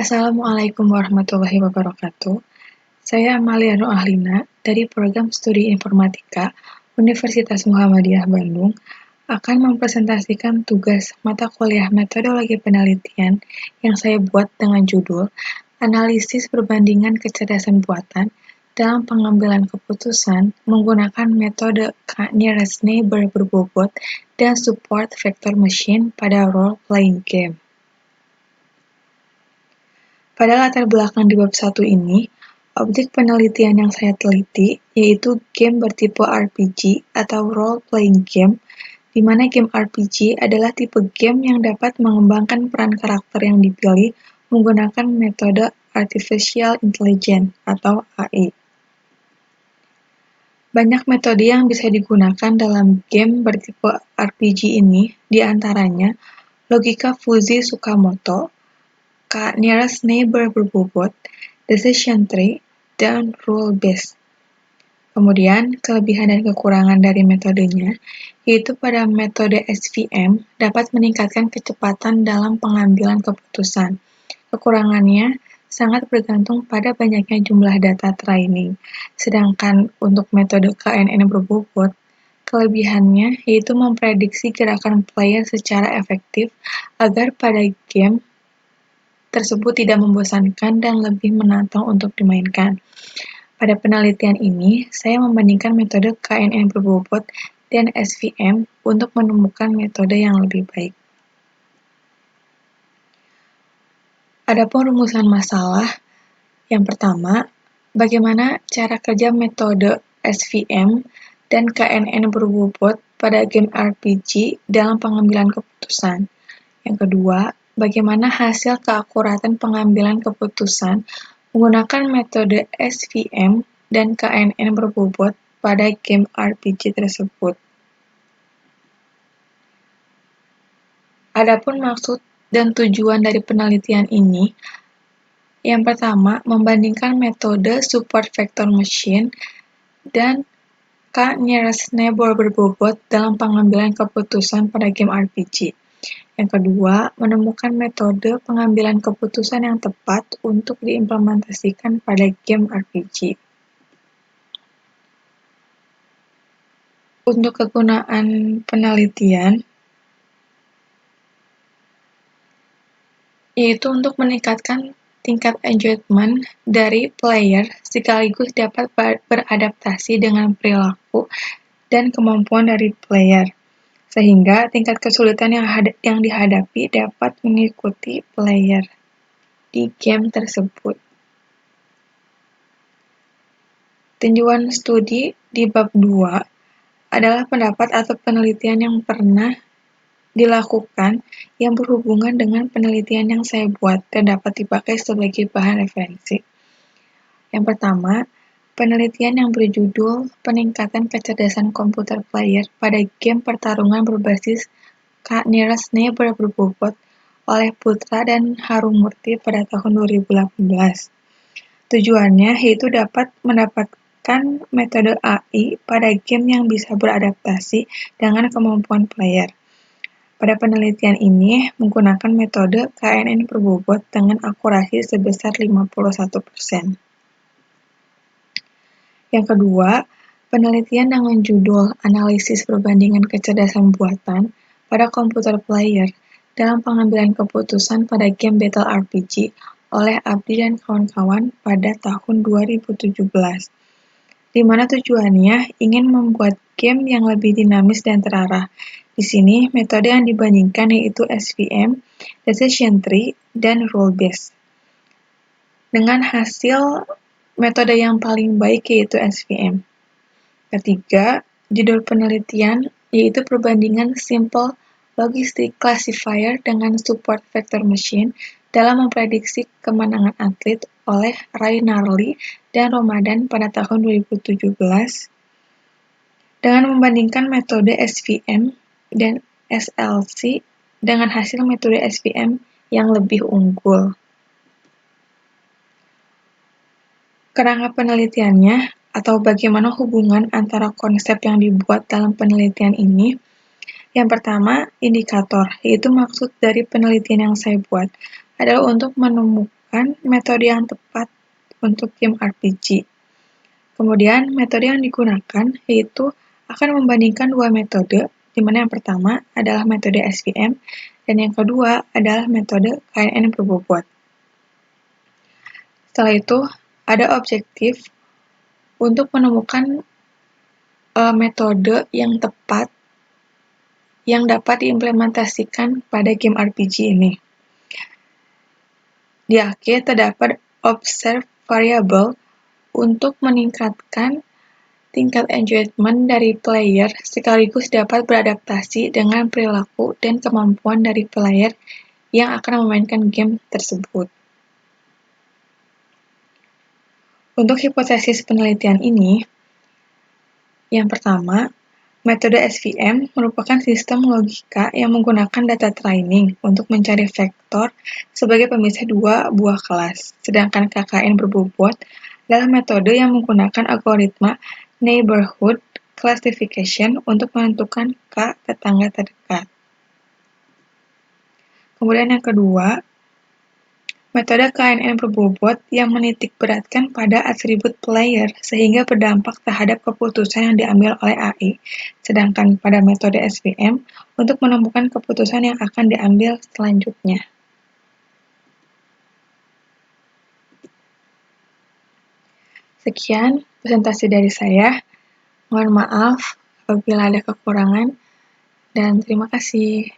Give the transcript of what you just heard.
Assalamualaikum warahmatullahi wabarakatuh. Saya Amalia Nur Ahlina dari Program Studi Informatika Universitas Muhammadiyah Bandung akan mempresentasikan tugas mata kuliah metodologi penelitian yang saya buat dengan judul Analisis Perbandingan Kecerdasan Buatan dalam Pengambilan Keputusan menggunakan metode Nearest Neighbor berbobot dan Support Vector Machine pada Role-Playing Game. Pada latar belakang di bab 1 ini, objek penelitian yang saya teliti yaitu game bertipe RPG atau role-playing game, di mana game RPG adalah tipe game yang dapat mengembangkan peran karakter yang dipilih menggunakan metode Artificial Intelligence atau AI. Banyak metode yang bisa digunakan dalam game bertipe RPG ini, di antaranya logika Fuzzy Tsukamoto, Nearest Neighbor berbobot, Decision Tree, dan Rule Based. Kemudian, kelebihan dan kekurangan dari metodenya, yaitu pada metode SVM dapat meningkatkan kecepatan dalam pengambilan keputusan. Kekurangannya sangat bergantung pada banyaknya jumlah data training. Sedangkan untuk metode KNN berbobot, kelebihannya yaitu memprediksi gerakan player secara efektif agar pada game tersebut tidak membosankan dan lebih menantang untuk dimainkan. Pada penelitian ini, saya membandingkan metode KNN berbobot dan SVM untuk menemukan metode yang lebih baik. Adapun rumusan masalah, yang pertama, bagaimana cara kerja metode SVM dan KNN berbobot pada game RPG dalam pengambilan keputusan. Yang kedua, bagaimana hasil keakuratan pengambilan keputusan menggunakan metode SVM dan KNN berbobot pada game RPG tersebut. Adapun maksud dan tujuan dari penelitian ini, yang pertama, membandingkan metode Support Vector Machine dan Nearest Neighbor berbobot dalam pengambilan keputusan pada game RPG. Yang kedua, menemukan metode pengambilan keputusan yang tepat untuk diimplementasikan pada game RPG. Untuk kegunaan penelitian, yaitu untuk meningkatkan tingkat engagement dari player sekaligus dapat beradaptasi dengan perilaku dan kemampuan dari player, sehingga tingkat kesulitan yang dihadapi dapat mengikuti player di game tersebut. Tinjauan studi di bab 2 adalah pendapat atau penelitian yang pernah dilakukan yang berhubungan dengan penelitian yang saya buat dan dapat dipakai sebagai bahan referensi. Yang pertama, penelitian yang berjudul Peningkatan Kecerdasan Komputer Player pada Game Pertarungan Berbasis Nearest Neighbor berbobot oleh Putra dan Harumurti pada tahun 2018. Tujuannya yaitu dapat mendapatkan metode AI pada game yang bisa beradaptasi dengan kemampuan player. Pada penelitian ini menggunakan metode KNN berbobot dengan akurasi sebesar 51%. Yang kedua, penelitian dengan judul Analisis Perbandingan Kecerdasan Buatan pada Komputer Player dalam Pengambilan Keputusan pada Game Battle RPG oleh Abdi dan kawan-kawan pada tahun 2017. Di mana tujuannya ingin membuat game yang lebih dinamis dan terarah. Di sini, metode yang dibandingkan yaitu SVM, Decision Tree, dan Rule Based. Dengan hasil metode yang paling baik yaitu SVM. Ketiga, judul penelitian yaitu perbandingan Simple Logistic Classifier dengan Support Vector Machine dalam memprediksi kemenangan atlet oleh Ray Narli dan Ramadan pada tahun 2017 dengan membandingkan metode SVM dan SLC dengan hasil metode SVM yang lebih unggul. Kerangka penelitiannya atau bagaimana hubungan antara konsep yang dibuat dalam penelitian ini. Yang pertama, indikator, yaitu maksud dari penelitian yang saya buat adalah untuk menemukan merupakan metode yang tepat untuk game RPG. Kemudian, metode yang digunakan yaitu akan membandingkan dua metode, di mana yang pertama adalah metode SVM dan yang kedua adalah metode KNN berbobot. Setelah itu, ada objektif untuk menemukan metode yang tepat yang dapat diimplementasikan pada game RPG ini. Di akhir terdapat observe variable untuk meningkatkan tingkat engagement dari player sekaligus dapat beradaptasi dengan perilaku dan kemampuan dari player yang akan memainkan game tersebut. Untuk hipotesis penelitian ini, yang pertama, metode SVM merupakan sistem logika yang menggunakan data training untuk mencari vektor sebagai pemisah dua buah kelas, sedangkan KKN berbobot adalah metode yang menggunakan algoritma neighborhood classification untuk menentukan K tetangga terdekat. Kemudian yang kedua, metode KNN berbobot yang menitikberatkan pada atribut player sehingga berdampak terhadap keputusan yang diambil oleh AI, sedangkan pada metode SVM untuk menemukan keputusan yang akan diambil selanjutnya. Sekian presentasi dari saya. Mohon maaf apabila ada kekurangan, dan terima kasih.